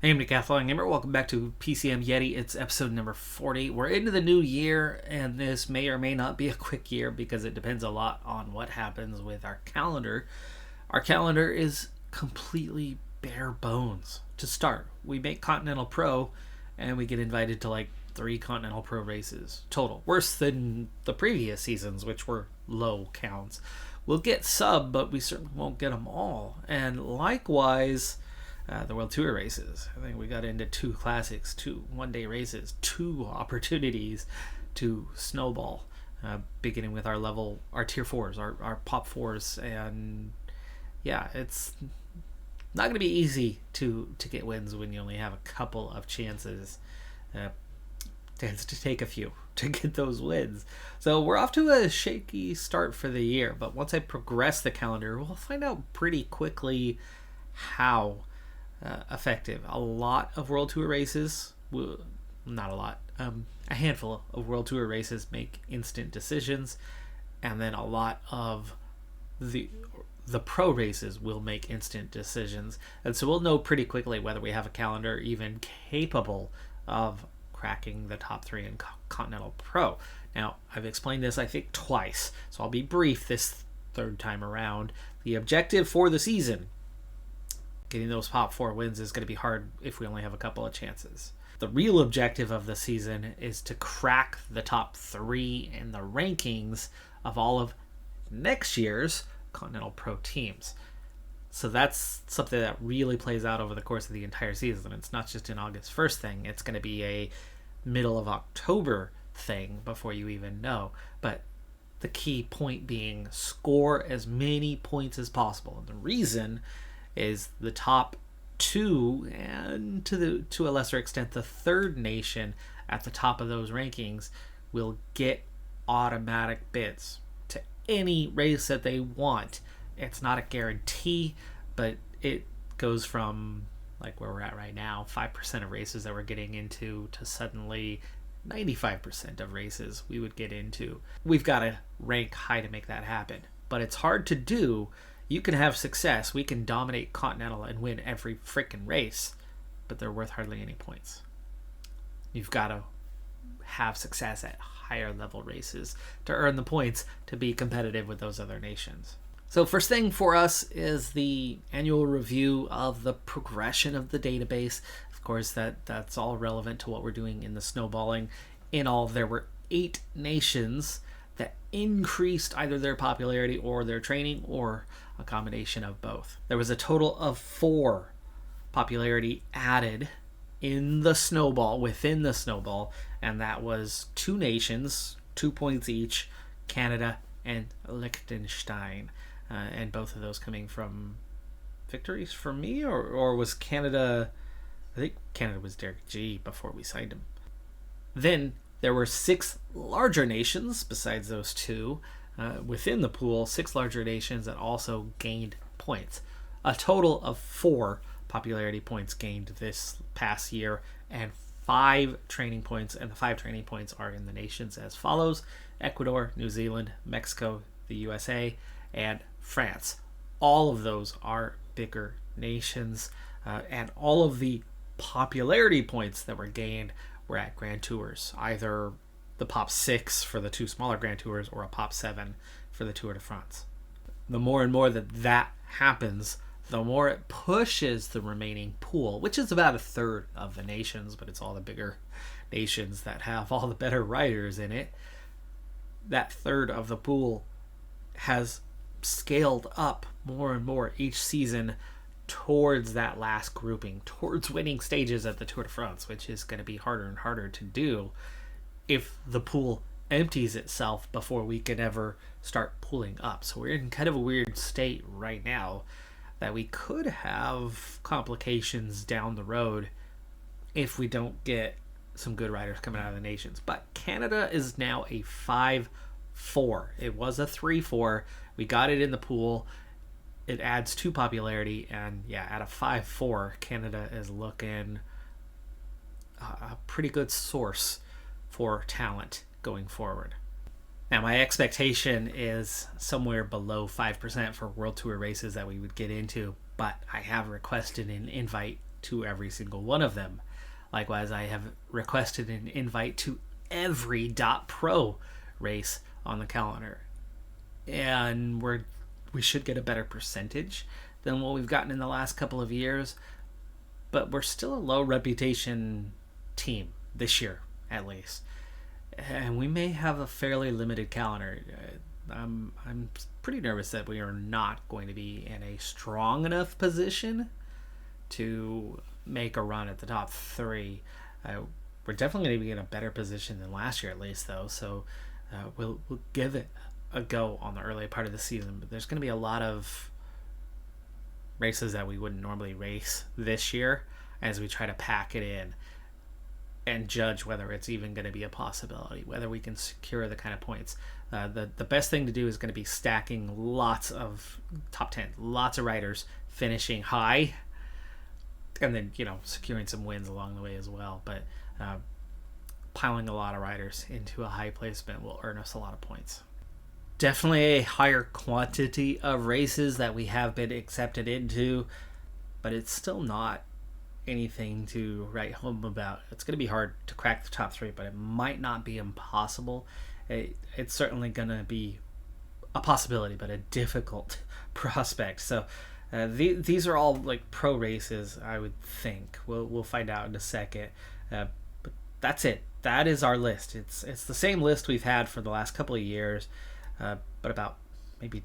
Hey, I'm Decathlon Gamer. Welcome back to PCM Yeti. It's episode number 40. We're into the new year, and this may or may not be a quick year because it depends a lot on what happens with our calendar. Our calendar is completely bare bones. To start, we make Continental Pro, and we get invited to like 3 Continental Pro races total. Worse than the previous seasons, which were low counts. We'll get sub, but we certainly won't get them all. And likewise, the World Tour races. I think we got into 2 classics, 2 one-day races, 2 opportunities to snowball, beginning with our tier 4s, our pop 4s, and yeah, it's not going to be easy to get wins when you only have a couple of chances. Tends to take a few to get those wins. So we're off to a shaky start for the year, but once I progress the calendar, we'll find out pretty quickly how effective. A lot of World Tour races, not a lot, a handful of World Tour races make instant decisions, and then a lot of the pro races will make instant decisions. And so we'll know pretty quickly whether we have a calendar even capable of cracking the top 3 in Continental Pro. Now, I've explained this, I think, twice, so I'll be brief this third time around. The objective for the season, getting those top 4 wins, is going to be hard if we only have a couple of chances. The real objective of the season is to crack the top 3 in the rankings of all of next year's Continental Pro teams. So that's something that really plays out over the course of the entire season. It's not just an August 1st thing. It's going to be a middle of October thing before you even know. But the key point being score as many points as possible. And the reason is the top 2, and to a lesser extent the third nation at the top of those rankings, will get automatic bids to any race that they want. It's not a guarantee, but it goes from like where we're at right now, 5% of races that we're getting into, to suddenly 95% of races we would get into. We've got to rank high to make that happen, but it's hard to do. You can have success. We can dominate Continental and win every freaking race, but they're worth hardly any points. You've got to have success at higher level races to earn the points to be competitive with those other nations. So first thing for us is the annual review of the progression of the database. Of course, that's all relevant to what we're doing in the snowballing. In all, there were 8 nations that increased either their popularity or their training, or a combination of both. There was a total of 4 popularity added in the snowball, within the snowball, and that was 2 nations, 2 points each, Canada and Liechtenstein. And both of those coming from victories for me, or was Canada, I think Canada was Derek G before we signed him. Then there were 6 larger nations besides those 2 within the pool, 6 larger nations that also gained points. A total of 4 popularity points gained this past year, and 5 training points, and the 5 training points are in the nations as follows: Ecuador, New Zealand, Mexico, the USA, and France. All of those are bigger nations, and all of the popularity points that were gained were at Grand Tours, either the Pop 6 for the 2 smaller Grand Tours or a Pop 7 for the Tour de France. The more and more that happens, the more it pushes the remaining pool, which is about a third of the nations, but it's all the bigger nations that have all the better riders in it. That third of the pool has scaled up more and more each season towards that last grouping, towards winning stages at the Tour de France, which is going to be harder and harder to do if the pool empties itself before we can ever start pulling up. So we're in kind of a weird state right now that we could have complications down the road if we don't get some good riders coming out of the nations. But Canada is now a 5-4. It was a 3-4. We got it in the pool. It adds to popularity, and yeah, at a 5-4, Canada is looking a pretty good source for talent going forward. Now, my expectation is somewhere below 5% for World Tour races that we would get into, but I have requested an invite to every single one of them. Likewise, I have requested an invite to every .pro race on the calendar, and we should get a better percentage than what we've gotten in the last couple of years, but we're still a low reputation team this year, at least, and we may have a fairly limited calendar. I'm pretty nervous that we are not going to be in a strong enough position to make a run at the top 3. We're definitely going to be in a better position than last year, at least, though. So we'll give it a go on the early part of the season. But there's going to be a lot of races that we wouldn't normally race this year as we try to pack it in and judge whether it's even going to be a possibility, whether we can secure the kind of points. The best thing to do is going to be stacking lots of top 10, lots of riders finishing high, and then, securing some wins along the way as well. But piling a lot of riders into a high placement will earn us a lot of points. Definitely a higher quantity of races that we have been accepted into, but it's still not anything to write home about. It's going to be hard to crack the top 3, but it might not be impossible. It's certainly going to be a possibility, but a difficult prospect. So these are all like pro races, I would think. We'll find out in a second. But that's it. That is our list. It's the same list we've had for the last couple of years, but about maybe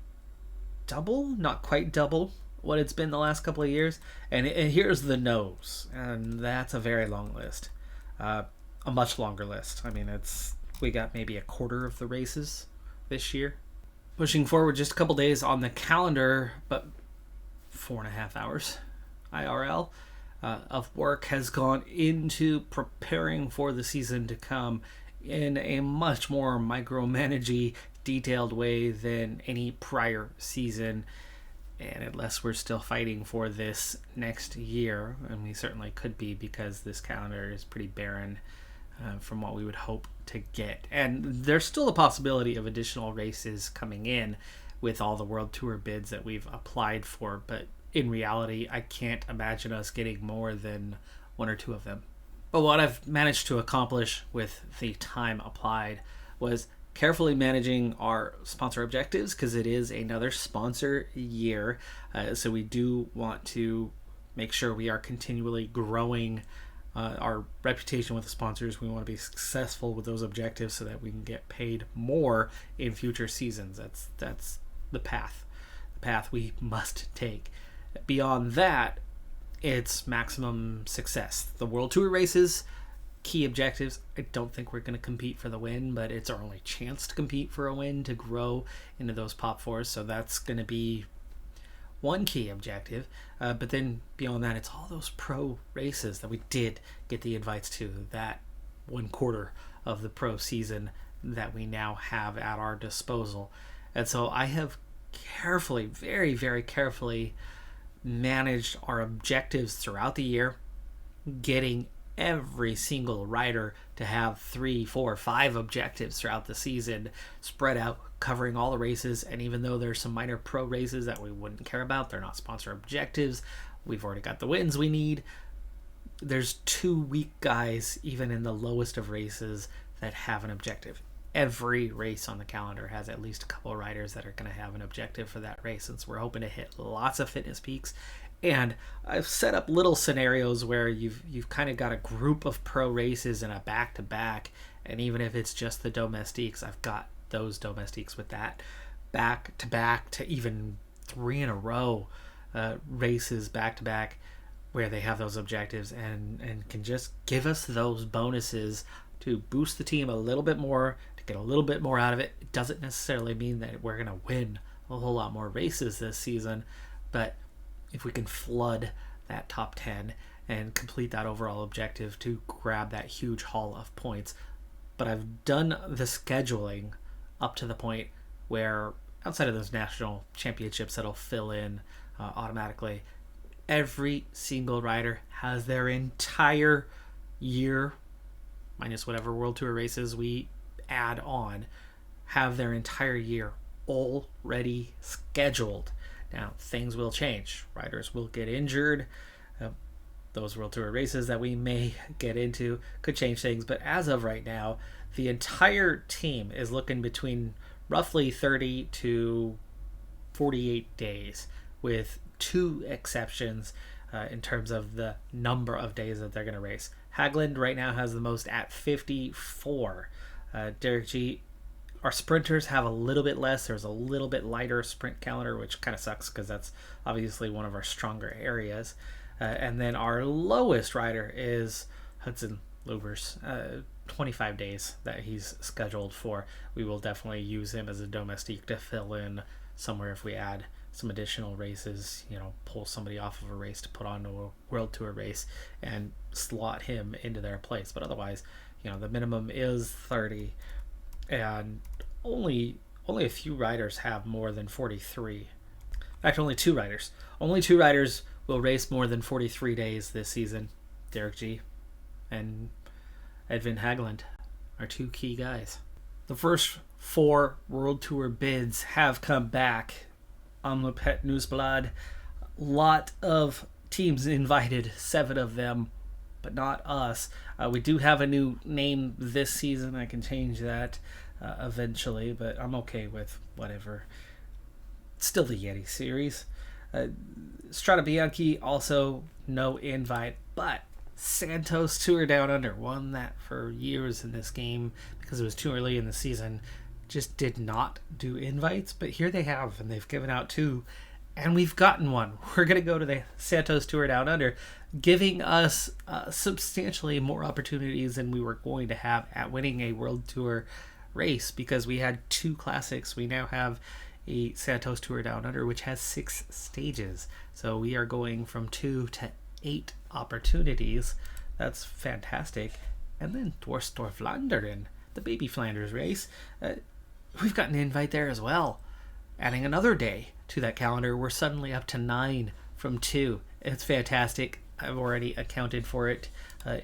double, not quite double what it's been the last couple of years. And here's the no's, and that's a very long list, a much longer list. I mean, we got maybe a quarter of the races this year. Pushing forward just a couple days on the calendar, but 4.5 hours IRL of work has gone into preparing for the season to come in a much more micromanagey, detailed way than any prior season. And unless we're still fighting for this next year, and we certainly could be, because this calendar is pretty barren from what we would hope to get. And there's still a possibility of additional races coming in with all the World Tour bids that we've applied for, but in reality, I can't imagine us getting more than 1 or 2 of them. But what I've managed to accomplish with the time applied was carefully managing our sponsor objectives, because it is another sponsor year. So we do want to make sure we are continually growing our reputation with the sponsors. We want to be successful with those objectives so that we can get paid more in future seasons. That's the path we must take. Beyond that, it's maximum success. The World Tour races, key objectives. I don't think we're going to compete for the win, but it's our only chance to compete for a win, to grow into those top 4s. So that's going to be one key objective. But then beyond that, it's all those pro races that we did get the invites to, that 1/4 of the pro season that we now have at our disposal. And so I have carefully, very, very carefully managed our objectives throughout the year, getting every single rider to have 3, 4, 5 objectives throughout the season, spread out, covering all the races. And even though there's some minor pro races that we wouldn't care about, they're not sponsor objectives, we've already got the wins we need. There's 2 weak guys even in the lowest of races that have an objective. Every race on the calendar has at least a couple of riders that are going to have an objective for that race, since we're hoping to hit lots of fitness peaks. And I've set up little scenarios where you've kind of got a group of pro races in a back-to-back, and even if it's just the domestiques, I've got those domestiques with that back-to-back to even 3 in a row races back-to-back where they have those objectives and can just give us those bonuses to boost the team a little bit more, to get a little bit more out of it. It doesn't necessarily mean that we're going to win a whole lot more races this season, but if we can flood that top 10 and complete that overall objective to grab that huge haul of points. But I've done the scheduling up to the point where, outside of those national championships that'll fill in automatically, every single rider has their entire year, minus whatever World Tour races we add on, have their entire year already scheduled. Now, things will change. Riders will get injured, those World Tour races that we may get into could change things. But as of right now, the entire team is looking between roughly 30 to 48 days, with two exceptions in terms of the number of days that they're going to race. Hagland right now has the most at 54. Derek G, our sprinters have a little bit less. There's a little bit lighter sprint calendar, which kind of sucks because that's obviously one of our stronger areas. And then our lowest rider is Hudson Lubers, 25 days that he's scheduled for. We will definitely use him as a domestique to fill in somewhere if we add some additional races, pull somebody off of a race to put on a World Tour race and slot him into their place. But otherwise, the minimum is 30, and only a few riders have more than 43. In fact, only two riders. Only two riders will race more than 43 days this season. Derek G and Edvin Hagland are two key guys. The first 4 World Tour bids have come back on Le Pet Newsblad. Lot of teams invited, 7 of them, but not us. We do have a new name this season. I can change that eventually, but I'm okay with whatever. Still the Yeti series. Strada Bianchi, also no invite, but Santos Tour Down Under won that for years in this game because it was too early in the season. Just did not do invites, but here they have, and they've given out 2, and we've gotten one. We're going to go to the Santos Tour Down Under, giving us substantially more opportunities than we were going to have at winning a World Tour race, because we had 2 classics. We now have a Santos Tour Down Under, which has 6 stages. So we are going from 2 to 8 opportunities. That's fantastic. And then Dwarsdorf Vlaanderen, the Baby Flanders race. We've got an invite there as well. Adding another day to that calendar, we're suddenly up to 9 from 2. It's fantastic. I've already accounted for it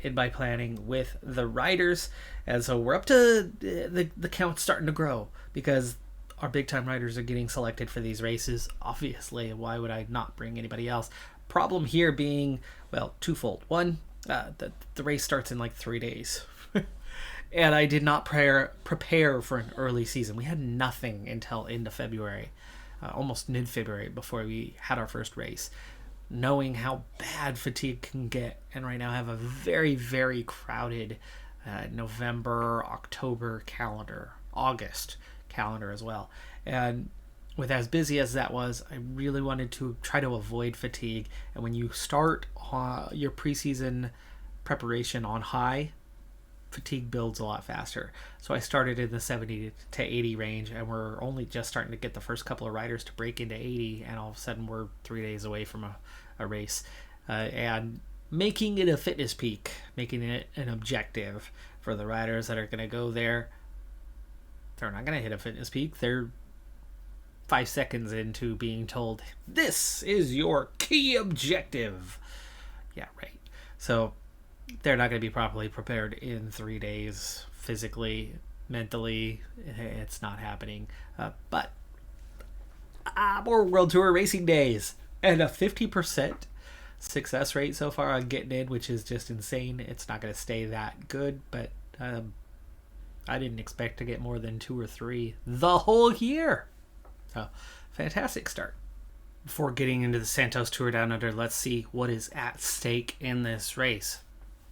in my planning with the riders. And so we're up to the count starting to grow, because our big time riders are getting selected for these races. Obviously, why would I not bring anybody else? Problem here being, well, twofold. One, the race starts in like 3 days. And I did not prepare for an early season. We had nothing until into February, almost mid-February, before we had our first race, knowing how bad fatigue can get. And right now I have a very, very crowded November, October calendar, August calendar as well. And with as busy as that was, I really wanted to try to avoid fatigue. And when you start your preseason preparation on high, fatigue builds a lot faster. So I started in the 70 to 80 range, and we're only just starting to get the first couple of riders to break into 80, and all of a sudden we're 3 days away from a race. And making it a fitness peak, making it an objective for the riders that are going to go there. They're not going to hit a fitness peak. They're 5 seconds into being told, this is your key objective. Yeah, right. So they're not going to be properly prepared in 3 days, physically, mentally. It's not happening. But more World Tour racing days, and a 50% success rate so far on getting in, which is just insane. It's not going to stay that good, but I didn't expect to get more than 2 or 3 the whole year. So, fantastic start. Before getting into the Santos Tour Down Under, let's see what is at stake in this race.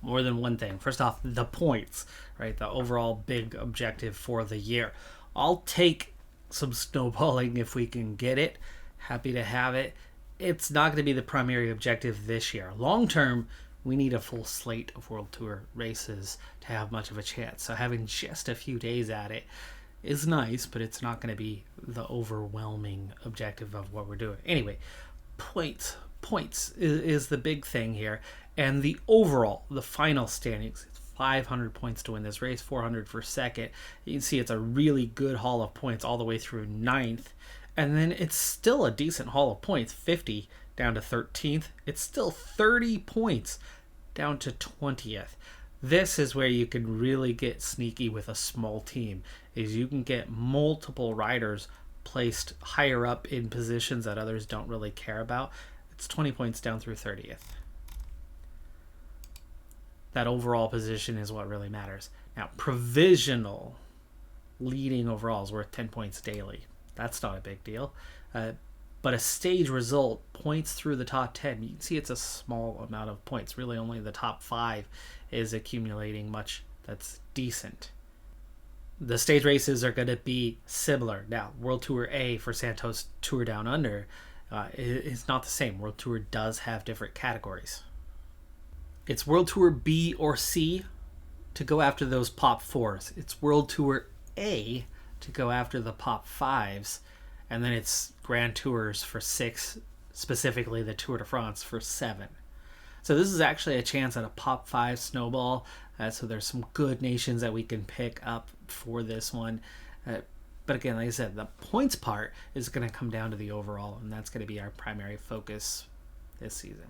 More than one thing. First off, the points, right? The overall big objective for the year. I'll take some snowballing if we can get it. Happy to have it. It's not going to be the primary objective this year. Long term, we need a full slate of World Tour races to have much of a chance. So having just a few days at it is nice, but it's not going to be the overwhelming objective of what we're doing. Anyway, points is the big thing here. And the final standings, it's 500 points to win this race, 400 for second. You can see it's a really good haul of points all the way through 9th. And then it's still a decent haul of points, 50 down to 13th. It's still 30 points down to 20th. This is where you can really get sneaky with a small team, is you can get multiple riders placed higher up in positions that others don't really care about. It's 20 points down through 30th. That overall position is what really matters. Now, provisional leading overall is worth 10 points daily. That's not a big deal. But a stage result, points through the top 10, you can see it's a small amount of points. Really only the top 5 is accumulating much that's decent. The stage races are going to be similar. Now, World Tour A for Santos Tour Down Under is not the same. World Tour does have different categories. It's World Tour B or C to go after those pop 4s. It's World Tour A to go after the pop 5s. And then it's Grand Tours for 6, specifically the Tour de France for 7. So this is actually a chance at a pop 5 snowball. So there's some good nations that we can pick up for this one. But again, like I said, the points part is going to come down to the overall, and that's going to be our primary focus this season.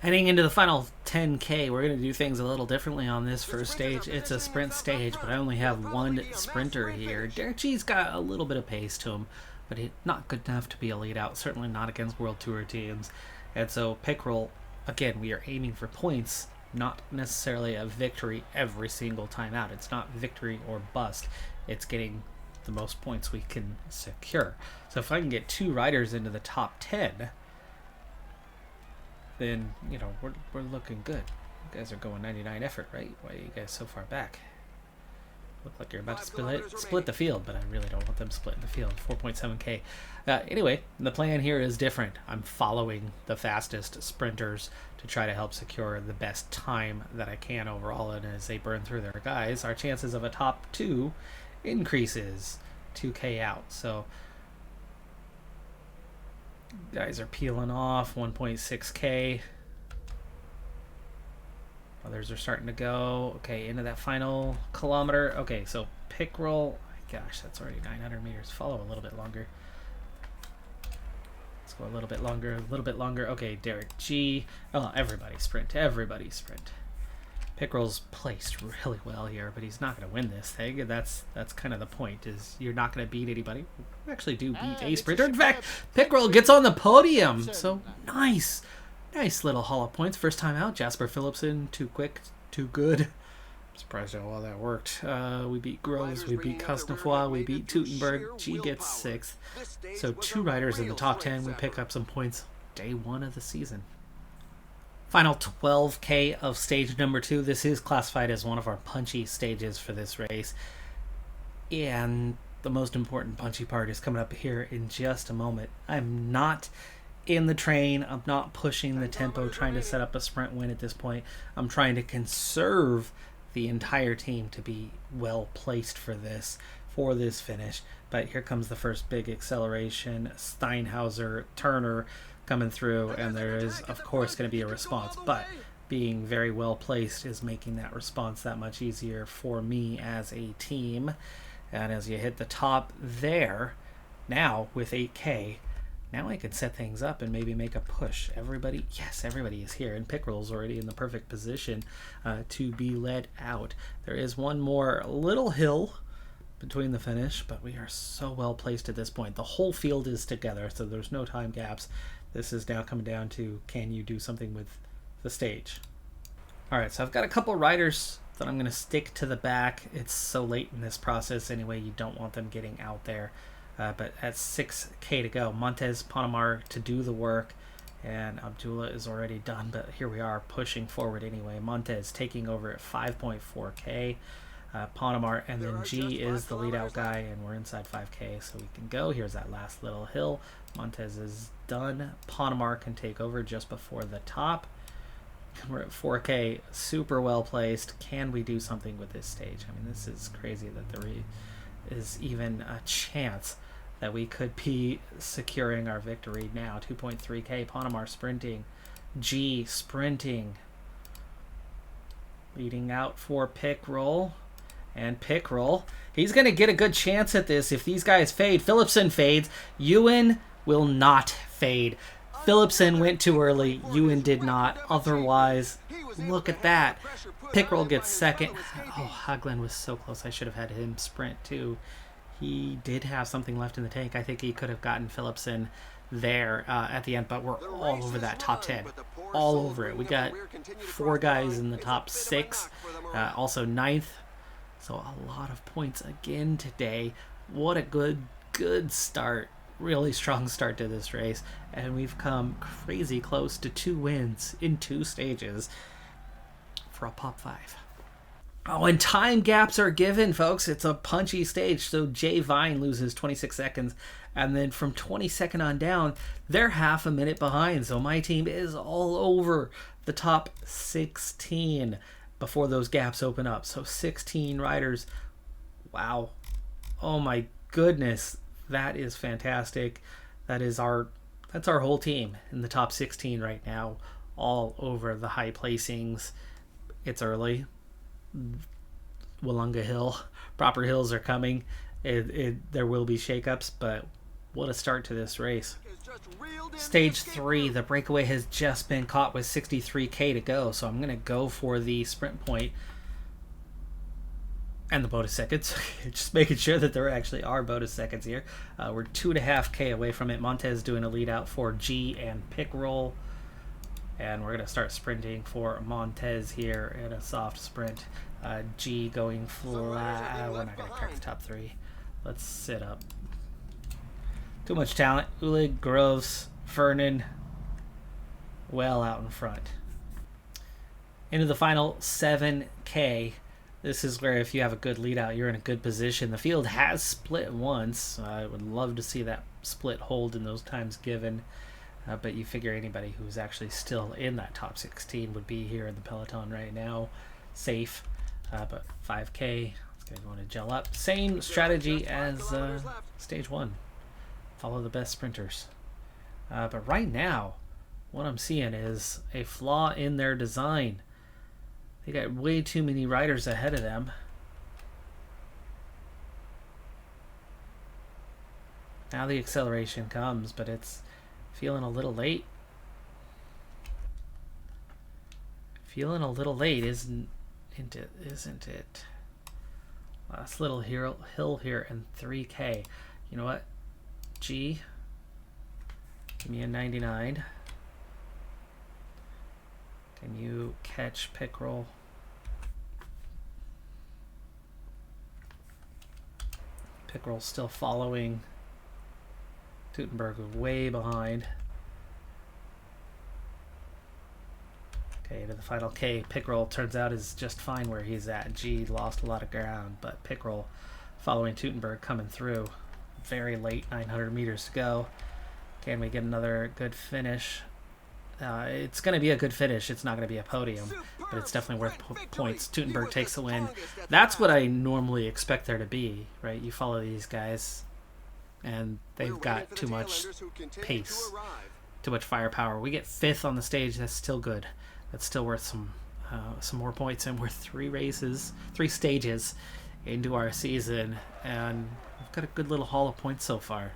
Heading into the final 10K, we're going to do things a little differently on this first stage. It's a sprint stage, but I only have one sprinter here. Derek G's got a little bit of pace to him, but he's not good enough to be a lead out, certainly not against World Tour teams. And so Pickrell, again, we are aiming for points, not necessarily a victory every single time out. It's not victory or bust. It's getting the most points we can secure. So if I can get 2 riders into the top 10, then, you know, we're looking good. You guys are going 99 effort, right? Why are you guys so far back? Look like you're about to split the field, but I really don't want them splitting the field. 4.7K. Anyway, the plan here is different. I'm following the fastest sprinters to try to help secure the best time that I can overall, and as they burn through their guys, our chances of a top 2 increases 2K out. So guys are peeling off 1.6K. Others are starting to go. Okay, into that final kilometer. Okay, so Pickrell. Gosh, that's already 900 meters. Follow a little bit longer. Let's go a little bit longer. A little bit longer. Okay, Derek G. Oh, everybody sprint. Everybody sprint. Pickrell's placed really well here, but he's not going to win this thing. And that's kind of the point, is you're not going to beat anybody. We actually do beat a sprinter. In fact, Pickrell gets on the podium. So nice. Nice little haul of points. First time out. Jasper Philipsen, too quick, too good. I'm surprised how well that worked. We beat Groves, we beat Cosnefoy, we beat Teutenberg. G gets 6th. So 2 riders in the top 10. We pick up some points day 1 of the season. Final 12K of stage number 2. This is classified as one of our punchy stages for this race. And the most important punchy part is coming up here in just a moment. I'm not in the train. I'm not pushing the tempo, trying to set up a sprint win at this point. I'm trying to conserve the entire team to be well placed for this finish. But here comes the first big acceleration. Steinhauser, Turner coming through, and there is of course going to be a response, but being very well placed is making that response that much easier for me as a team. And as you hit the top there, now with 8K, now I can set things up and maybe make a push. Everybody is here, and Pickrell's already in the perfect position to be led out. There is one more little hill between the finish, but we are so well placed at this point. The whole field is together, so there's no time gaps. This is now coming down to, can you do something with the stage? All right, so I've got a couple riders that I'm going to stick to the back. It's so late in this process anyway, you don't want them getting out there. But at 6K to go, Montez Panamar to do the work, and Abdullah is already done, but here we are pushing forward anyway. Montez taking over at 5.4K, Panamar, and then G is the lead out guy, and we're inside 5K, so we can go. Here's that last little hill. Montez is done. Panamar can take over just before the top. We're at 4K, super well placed. Can we do something with this stage? I mean, this is crazy that there is even a chance that we could be securing our victory now. 2.3K, Panamar sprinting, G sprinting, leading out for Pickrell, and Pickrell, he's going to get a good chance at this if these guys fade. Philipsen fades, Ewan will not fade. Philipsen went too early, Ewan did not. Otherwise, look at that. Pickrell gets second. Oh, Haglund was so close. I should have had him sprint too. He did have something left in the tank. I think he could have gotten Phillipson there at the end, but we're all over that top 10. All over it. We got 4 guys in the top 6, also 9th. So a lot of points again today. What a good start. Really strong start to this race. And we've come crazy close to 2 wins in 2 stages for a Pop 5. Oh, and time gaps are given, folks. It's a punchy stage. So Jay Vine loses 26 seconds. And then from 22nd on down, they're half a minute behind. So my team is all over the top 16 before those gaps open up. So 16 riders. Wow. Oh my goodness. That is fantastic. That's our whole team in the top 16 right now. All over the high placings. It's early. Wollonga Hill, proper hills are coming. There will be shakeups, but what a start to this race. Stage 3, the breakaway has just been caught with 63k to go, so I'm going to go for the sprint point and the bonus seconds. Just making sure that there actually are bonus seconds here. We're 2.5k away from it. Montez doing a lead out for G and Pickroll. And we're going to start sprinting for Montez here in a soft sprint. G going flat. We're not going to crack the top 3. Let's sit up. Too much talent. Ulig, Groves, Fernan, well out in front. Into the final 7K. This is where if you have a good lead out, you're in a good position. The field has split once. I would love to see that split hold in those times given. But you figure anybody who's actually still in that top 16 would be here in the peloton right now, safe. But 5K, it's going to gel up. Same strategy as stage 1. Follow the best sprinters. But right now, what I'm seeing is a flaw in their design. They got way too many riders ahead of them. Now the acceleration comes, but it's feeling a little late. Feeling a little late, isn't it? Last little hill here and 3K. You know what? G, give me a 99. Can you catch Pickroll? Pickroll's still following. Teutenberg is way behind. Okay, to the final K. Pickroll turns out is just fine where he's at. G lost a lot of ground, but Pickroll following Teutenberg coming through. Very late, 900 meters to go. Can we get another good finish? It's going to be a good finish. It's not going to be a podium, but it's definitely worth points. Teutenberg takes the win. That's what I normally expect there to be, right? You follow these guys, and they've got too much pace, too much firepower. We get 5th on the stage. That's still good. That's still worth some more points, and we're 3 stages into our season, and we've got a good little haul of points so far.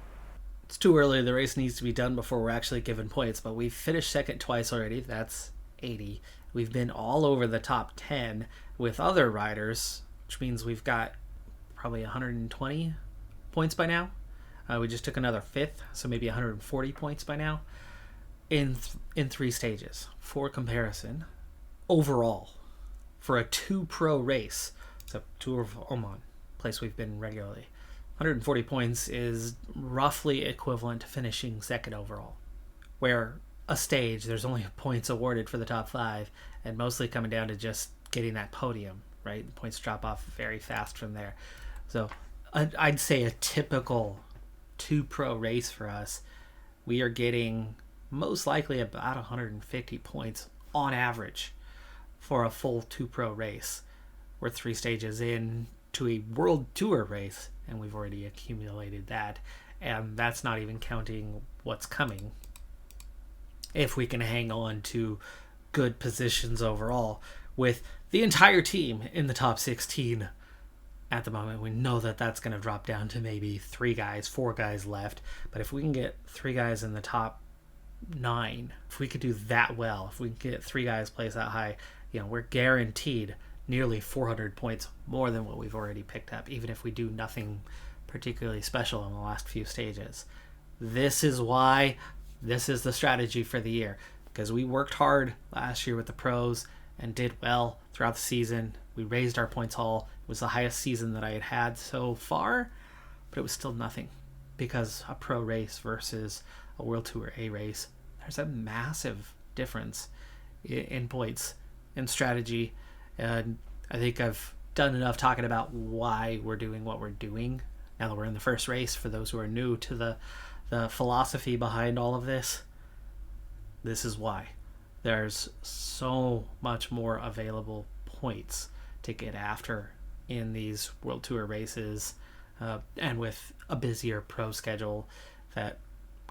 It's too early. The race needs to be done before we're actually given points, but we've finished second twice already. That's 80. We've been all over the top 10 with other riders, which means we've got probably 120 points by now. We just took another 5th, so maybe 140 points by now in 3 stages. For comparison, overall, for a 2 pro race, so Tour of Oman, place we've been regularly, 140 points is roughly equivalent to finishing 2nd overall, where a stage, there's only points awarded for the top 5, and mostly coming down to just getting that podium, right? The points drop off very fast from there. So I'd say a typical 2 pro race for us, we are getting most likely about 150 points on average for a full 2 pro race. We're 3 stages in to a world tour race, and we've already accumulated that, and that's not even counting what's coming. If we can hang on to good positions overall with the entire team in the top 16 at the moment, we know that that's going to drop down to maybe 4 guys left. But if we can get 3 guys in the top 9, if we could do that well, if we can get 3 guys placed that high, we're guaranteed nearly 400 points more than what we've already picked up, even if we do nothing particularly special in the last few stages. This is why this is the strategy for the year, because we worked hard last year with the pros and did well throughout the season. We raised our points haul. It was the highest season that I had had so far, but it was still nothing, because a pro race versus a World Tour A race, there's a massive difference in points and strategy. And I think I've done enough talking about why we're doing what we're doing now that we're in the first race. For those who are new to the philosophy behind all of this, this is why. There's so much more available points to get after in these World Tour races, and with a busier pro schedule, that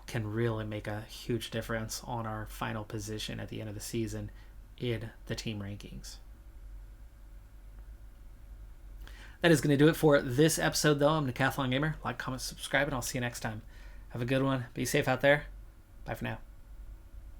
can really make a huge difference on our final position at the end of the season in the team rankings. That is going to do it for this episode, though. I'm Decathlon Gamer. Like, comment, subscribe, and I'll see you next time. Have a good one. Be safe out there. Bye for now.